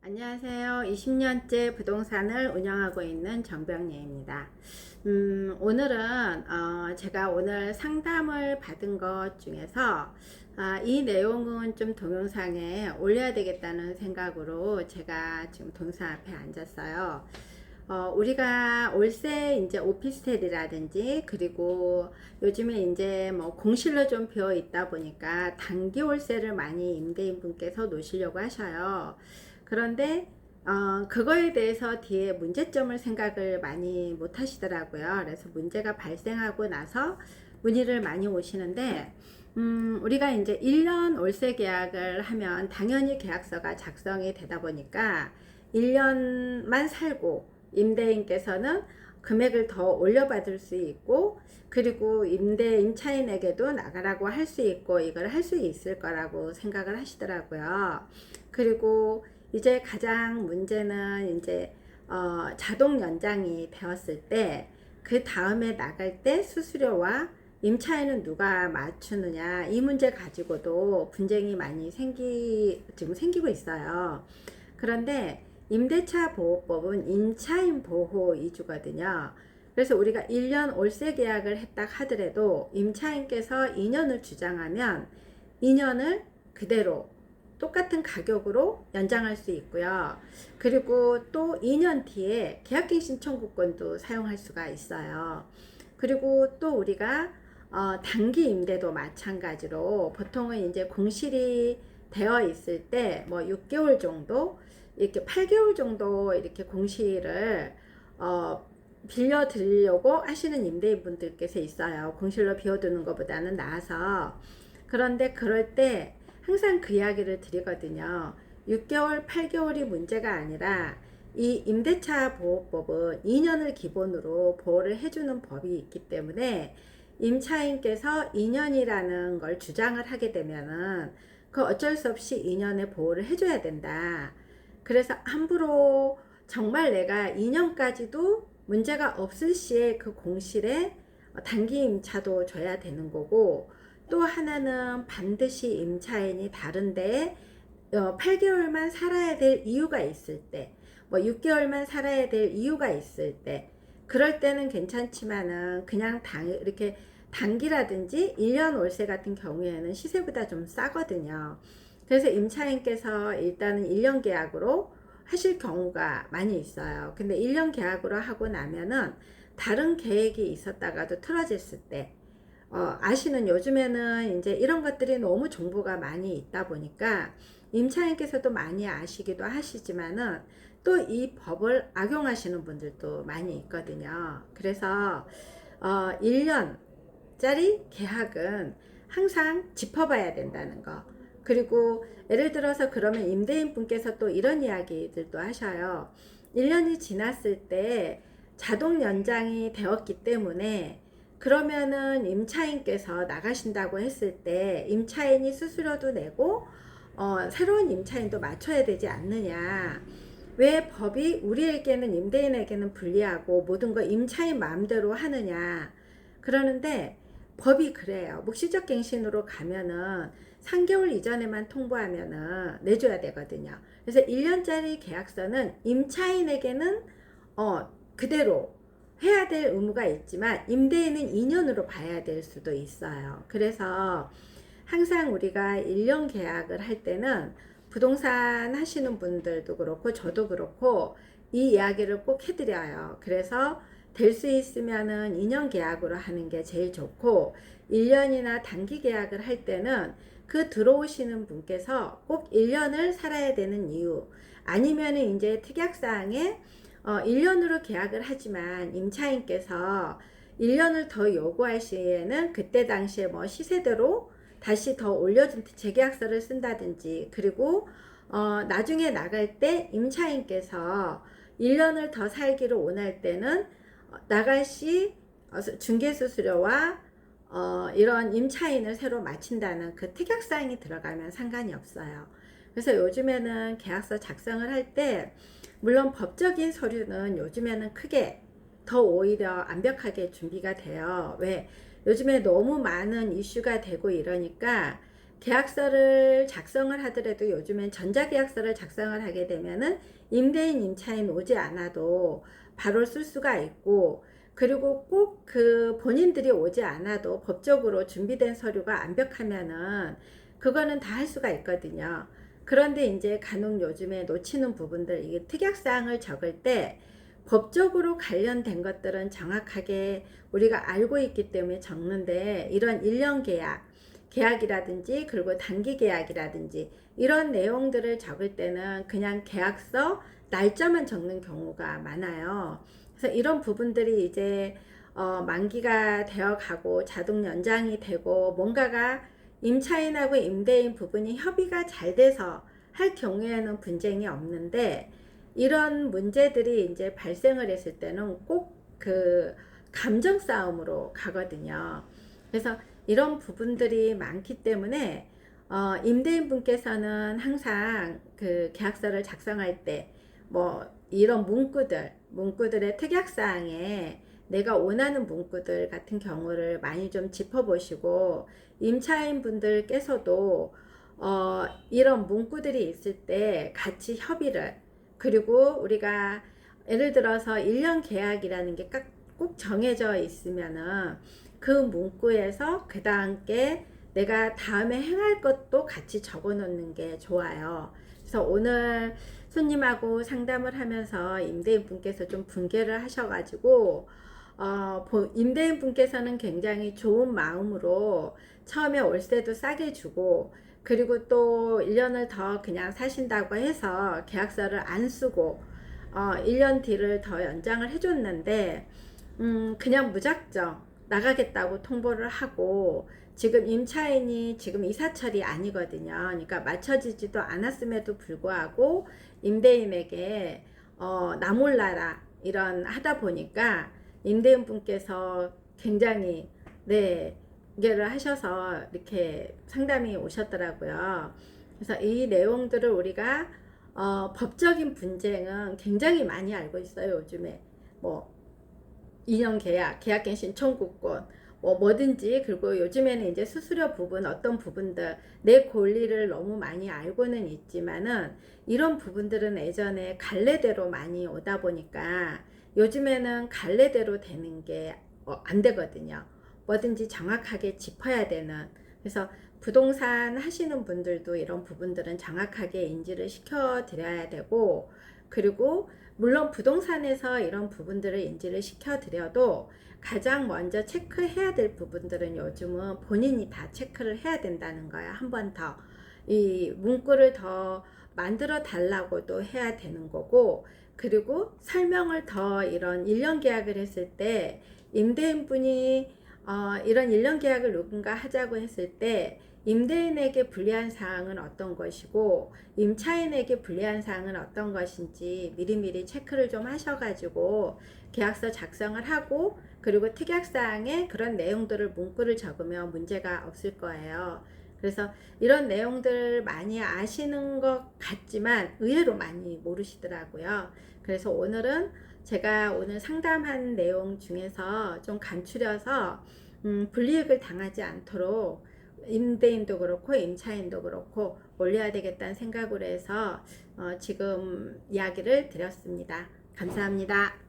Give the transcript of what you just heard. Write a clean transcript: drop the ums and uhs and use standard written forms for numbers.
안녕하세요. 20년째 부동산을 운영하고 있는 정병예입니다. 오늘은 제가 오늘 상담을 받은 것 중에서 이 내용은 좀 동영상에 올려야 되겠다는 생각으로 제가 지금 동영상 앞에 앉았어요. 우리가 월세 이제 오피스텔이라든지 그리고 요즘에 이제 뭐 공실로 좀 비어 있다 보니까 단기 월세를 많이 임대인분께서 놓으시려고 하셔요. 그런데 그거에 대해서 뒤에 문제점을 생각을 많이 못 하시더라고요. 그래서 문제가 발생하고 나서 문의를 많이 오시는데 우리가 이제 1년 월세 계약을 하면 당연히 계약서가 작성이 되다 보니까 1년만 살고 임대인께서는 금액을 더 올려받을 수 있고 그리고 임대인 차인에게도 나가라고 할 수 있고 이걸 할 수 있을 거라고 생각을 하시더라고요. 그리고 이제 가장 문제는 이제 자동 연장이 되었을 때 그 다음에 나갈 때 수수료와 임차인은 누가 맞추느냐 이 문제 가지고도 분쟁이 많이 지금 생기고 있어요. 그런데 임대차 보호법은 임차인 보호 위주거든요. 그래서 우리가 1년 월세 계약을 했다 하더라도 임차인께서 2년을 주장하면 2년을 그대로 똑같은 가격으로 연장할 수 있고요. 그리고 또 2년 뒤에 계약갱신 청구권도 사용할 수가 있어요. 그리고 또 우리가 단기 임대도 마찬가지로 보통은 이제 공실이 되어 있을 때 뭐 6개월 정도 이렇게 8개월 정도 이렇게 공실을 빌려 드리려고 하시는 임대인분들께서 있어요. 공실로 비워두는 것보다는 나아서. 그런데 그럴 때 항상 그 이야기를 드리거든요. 6개월, 8개월이 문제가 아니라 이 임대차 보호법은 2년을 기본으로 보호를 해주는 법이 있기 때문에 임차인께서 2년이라는 걸 주장을 하게 되면은 그 어쩔 수 없이 2년의 보호를 해줘야 된다. 그래서 함부로 정말 내가 2년까지도 문제가 없을 시에 그 공실에 단기 임차도 줘야 되는 거고 또 하나는 반드시 임차인이 다른데 8개월만 살아야 될 이유가 있을 때, 뭐 6개월만 살아야 될 이유가 있을 때, 그럴 때는 괜찮지만은 그냥 이렇게 단기라든지 1년 월세 같은 경우에는 시세보다 좀 싸거든요. 그래서 임차인께서 일단은 1년 계약으로 하실 경우가 많이 있어요. 근데 1년 계약으로 하고 나면은 다른 계획이 있었다가도 틀어졌을 때, 아시는 요즘에는 이제 이런 것들이 너무 정보가 많이 있다 보니까 임차인께서도 많이 아시기도 하시지만은 또 이 법을 악용하시는 분들도 많이 있거든요. 그래서 1년짜리 계약은 항상 짚어봐야 된다는 거. 그리고 예를 들어서 그러면 임대인 분께서 또 이런 이야기들도 하셔요. 1년이 지났을 때 자동 연장이 되었기 때문에 그러면은 임차인께서 나가신다고 했을 때 임차인이 수수료도 내고 새로운 임차인도 맞춰야 되지 않느냐. 왜 법이 우리에게는 임대인에게는 불리하고 모든 거 임차인 마음대로 하느냐. 그러는데 법이 그래요. 묵시적 갱신으로 가면은 3개월 이전에만 통보하면은 내줘야 되거든요. 그래서 1년짜리 계약서는 임차인에게는 그대로 해야 될 의무가 있지만 임대인은 2년으로 봐야 될 수도 있어요. 그래서 항상 우리가 1년 계약을 할 때는 부동산 하시는 분들도 그렇고 저도 그렇고 이 이야기를 꼭 해드려요. 그래서 될 수 있으면은 2년 계약으로 하는 게 제일 좋고 1년이나 단기 계약을 할 때는 그 들어오시는 분께서 꼭 1년을 살아야 되는 이유 아니면은 이제 특약사항에 1년으로 계약을 하지만 임차인께서 1년을 더 요구할 시에는 그때 당시에 뭐 시세대로 다시 더 올려준 재계약서를 쓴다든지 그리고 나중에 나갈 때 임차인께서 1년을 더 살기를 원할 때는 나갈 시 중개수수료와 이런 임차인을 새로 마친다는 그 특약사항이 들어가면 상관이 없어요. 그래서 요즘에는 계약서 작성을 할 때 물론 법적인 서류는 요즘에는 크게 더 오히려 완벽하게 준비가 돼요. 왜? 요즘에 너무 많은 이슈가 되고 이러니까 계약서를 작성을 하더라도 요즘엔 전자계약서를 작성을 하게 되면은 임대인, 임차인 오지 않아도 바로 쓸 수가 있고, 그리고 꼭 그 본인들이 오지 않아도 법적으로 준비된 서류가 완벽하면은 그거는 다 할 수가 있거든요. 그런데 이제 간혹 요즘에 놓치는 부분들, 이게 특약사항을 적을 때 법적으로 관련된 것들은 정확하게 우리가 알고 있기 때문에 적는데, 이런 1년 계약이라든지 그리고 단기 계약이라든지 이런 내용들을 적을 때는 그냥 계약서 날짜만 적는 경우가 많아요. 그래서 이런 부분들이 이제 만기가 되어 가고 자동 연장이 되고 뭔가가 임차인하고 임대인 부분이 협의가 잘 돼서 할 경우에는 분쟁이 없는데, 이런 문제들이 이제 발생을 했을 때는 꼭 그 감정 싸움으로 가거든요. 그래서 이런 부분들이 많기 때문에 임대인 분께서는 항상 그 계약서를 작성할 때 뭐 이런 문구들의 특약사항에 내가 원하는 문구들 같은 경우를 많이 좀 짚어보시고, 임차인 분들께서도 이런 문구들이 있을 때 같이 협의를, 그리고 우리가 예를 들어서 1년 계약이라는 게 꼭 정해져 있으면은 그 문구에서 그 다음께 내가 다음에 행할 것도 같이 적어 놓는 게 좋아요. 그래서 오늘 손님하고 상담을 하면서 임대인 분께서 좀 분개를 하셔가지고 임대인 분께서는 굉장히 좋은 마음으로 처음에 월세도 싸게 주고, 그리고 또 1년을 더 그냥 사신다고 해서 계약서를 안 쓰고 1년 뒤를 더 연장을 해줬는데, 그냥 무작정 나가겠다고 통보를 하고, 지금 임차인이 지금 이사철이 아니거든요. 그러니까 맞춰지지도 않았음에도 불구하고 임대인에게 나 몰라라 이런 하다 보니까 임대인 분께서 굉장히 이해를 하셔서 이렇게 상담이 오셨더라고요. 그래서 이 내용들을 우리가 법적인 분쟁은 굉장히 많이 알고 있어요. 요즘에 뭐 2년 계약갱신 청구권, 뭐든지. 그리고 요즘에는 이제 수수료 부분, 어떤 부분들, 내 권리를 너무 많이 알고는 있지만은, 이런 부분들은 예전에 갈래대로 많이 오다 보니까 요즘에는 갈래대로 되는 게 안 되거든요. 뭐든지 정확하게 짚어야 되는. 그래서 부동산 하시는 분들도 이런 부분들은 정확하게 인지를 시켜 드려야 되고, 그리고 물론 부동산에서 이런 부분들을 인지를 시켜드려도 가장 먼저 체크해야 될 부분들은 요즘은 본인이 다 체크를 해야 된다는 거야. 한 번 더 이 문구를 더 만들어 달라고도 해야 되는 거고, 그리고 설명을 더, 이런 1년 계약을 했을 때 임대인분이 이런 1년 계약을 누군가 하자고 했을 때 임대인에게 불리한 사항은 어떤 것이고 임차인에게 불리한 사항은 어떤 것인지 미리미리 체크를 좀 하셔가지고 계약서 작성을 하고, 그리고 특약사항에 그런 내용들을 문구를 적으면 문제가 없을 거예요. 그래서 이런 내용들 많이 아시는 것 같지만 의외로 많이 모르시더라고요. 그래서 오늘은 제가 오늘 상담한 내용 중에서 좀 간추려서 불이익을 당하지 않도록 임대인도 그렇고 임차인도 그렇고 올려야 되겠다는 생각으로 해서 지금 이야기를 드렸습니다. 감사합니다.